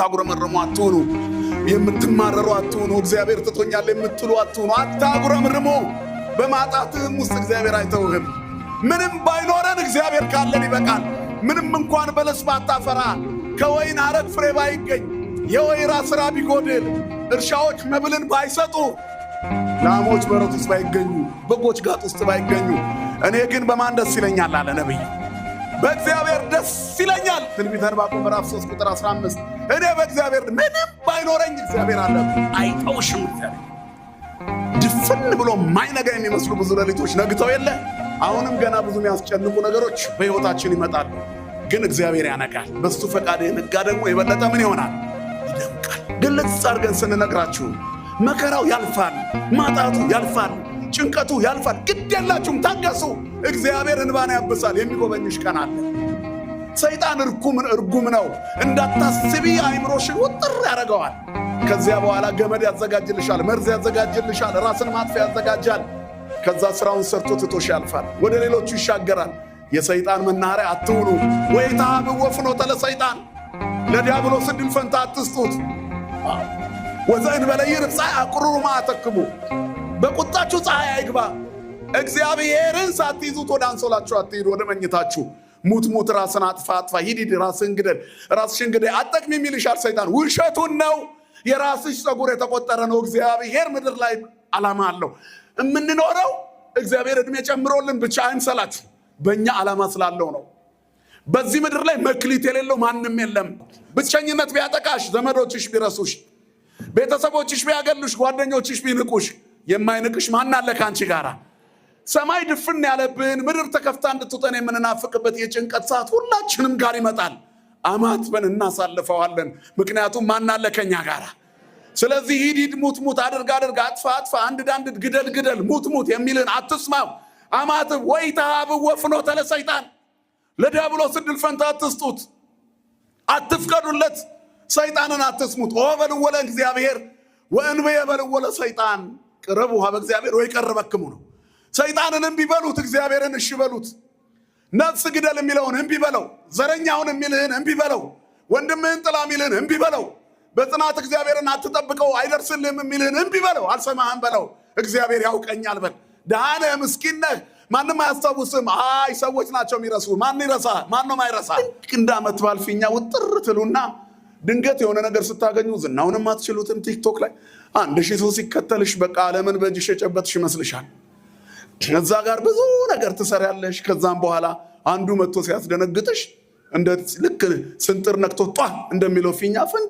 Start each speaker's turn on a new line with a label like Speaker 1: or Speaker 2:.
Speaker 1: የምታጉረመርሙ አትሁኑ። የምትማረሩ አትሁኑ። እግዚአብሔር ትቶኛል የምትሉ አትሁኑ። አታጉረምርሙ። በማጣትህም ውስጥ እግዚአብሔር አይተውህም። ምንም ባይኖረን እግዚአብሔር ካለን ይበቃል። ምንም እንኳን በለስ ባታፈራ፣ ከወይን አረግ ፍሬ ባይገኝ፣ የወይራ ሥራ ቢጎድል፣ እርሻዎች መብልን ባይሰጡ፣ ላሞች በረት ውስጥ ባይገኙ፣ በጎች ጋጥ ውስጥ ባይገኙ፣ እኔ ግን በማን ደስ ይለኛል አለ ነቢይ። በእግዚአብሔር ደስ ይለኛል። ትንቢተ ዕንባቆም ምዕራፍ 3 ቁጥር 15 እኔ በእግዚአብሔር ምንም ባይኖረኝ እግዚአብሔር አለ። አይተውሽም። እግዚአብሔር ድፍን ብሎ ማይነጋ የሚመስሉ ብዙ ሌሊቶች ነግተው የለ። አሁንም ገና ብዙ የሚያስጨንቁ ነገሮች በሕይወታችን ይመጣሉ። ግን እግዚአብሔር ያነጋል። በሱ ፈቃድ የነጋ ደግሞ የበለጠ ምን ይሆናል? ይደምቃል። ግልጽ አድርገን ስንነግራችሁ መከራው ያልፋል፣ ማጣቱ ያልፋል፣ ጭንቀቱ ያልፋል። ግድ የላችሁም፣ ታገሱ። እግዚአብሔር እንባን ያብሳል። የሚጎበኝሽ ቀን አለ። ሰይጣን እርጉም ነው። እንዳታስቢ አይምሮሽን ውጥር ያደርገዋል። ከዚያ በኋላ ገመድ ያዘጋጅልሻል፣ መርዝ ያዘጋጅልሻል፣ ራስን ማጥፊያ ያዘጋጃል። ከዛ ስራውን ሰርቶ ትቶሽ ያልፋል፣ ወደ ሌሎቹ ይሻገራል። የሰይጣን መናኸሪያ አትሁኑ። ወኢትሃብዎ ፍኖተ ለሰይጣን፣ ለዲያብሎስ ዕድል ፈንታ አትስጡት። ወዘእንበለ ይርብ ፀሐይ አቁርሩ ማዕተክሙ፣ በቁጣችሁ ፀሐይ አይግባ። እግዚአብሔርን ሳትይዙት ወደ አንሶላችሁ አትሂዱ፣ ወደ መኝታችሁ። ሙት ራስን አጥፋ፣ ሂድ ራስን ግደል፣ ራስሽን ግደል፣ አትጠቅሚም ይልሻል ሰይጣን። ውሸቱን ነው። የራስሽ ፀጉር የተቆጠረ ነው። እግዚአብሔር ምድር ላይ ዓላማ አለው። የምንኖረው እግዚአብሔር ዕድሜ ጨምሮልን ብቻ አይምሰላችሁ፣ በእኛ ዓላማ ስላለው ነው። በዚህ ምድር ላይ መክሊት የሌለው ማንም የለም። ብቸኝነት ቢያጠቃሽ፣ ዘመዶችሽ ቢረሱሽ፣ ቤተሰቦችሽ ቢያገሉሽ፣ ጓደኞችሽ ቢንቁሽ፣ የማይንቅሽ ማን አለ ከአንቺ ጋራ? ሰማይ ድፍን ያለብን ምድር ተከፍታ እንድትውጠን የምንናፍቅበት የጭንቀት ሰዓት ሁላችንም ጋር ይመጣል። አማትበን እናሳልፈዋለን። ምክንያቱም ማን አለ ከኛ ጋራ? ስለዚህ ሂድ፣ ሙት፣ አድርግ፣ አጥፋ፣ አንድድ፣ ግደል፣ ሙት የሚልን አትስማው። አማትብ። ወኢትሃብዎ ፍኖተ ለሰይጣን፣ ለዲያብሎስ ዕድል ፈንታ አትስጡት፣ አትፍቀዱለት። ሰይጣንን አትስሙት። ወበልዎ ለእግዚአብሔር ወእንበየ በልዎ ለሰይጣን ቅረቡ ሀበ እግዚአብሔር ወይቀርበክሙ ነው። ሰይጣንን እምቢ በሉት፣ እግዚአብሔርን እሺ በሉት። ነፍስ ግደል የሚለውን እምቢ በለው። ዘረኛውን የሚልህን እምቢ በለው። ወንድምህን ጥላ የሚልህን እምቢ በለው። በጽናት እግዚአብሔርን አትጠብቀው አይደርስልህም የሚልህን እምቢ በለው። አልሰማህም በለው። እግዚአብሔር ያውቀኛል በል። ደሃ ነህ፣ ምስኪን ነህ፣ ማንም አያስታውስም። አይ ሰዎች ናቸው የሚረሱ። ማን ይረሳ? ማን ነው ማይረሳ? እንደ ዓመት በዓል ፊኛ ውጥር ትሉና ድንገት የሆነ ነገር ስታገኙ ዝናውንም አትችሉትም። ቲክቶክ ላይ 1000 ሰው ሲከተልሽ በቃ ዓለምን በእጅሽ የጨበጥሽ ይመስልሻል። ከዛ ጋር ብዙ ነገር ትሰሪያለሽ። ከዛም በኋላ አንዱ መጥቶ ሲያስደነግጥሽ እንደ ልክ ስንጥር ነክቶ ጧ እንደሚለው ፊኛ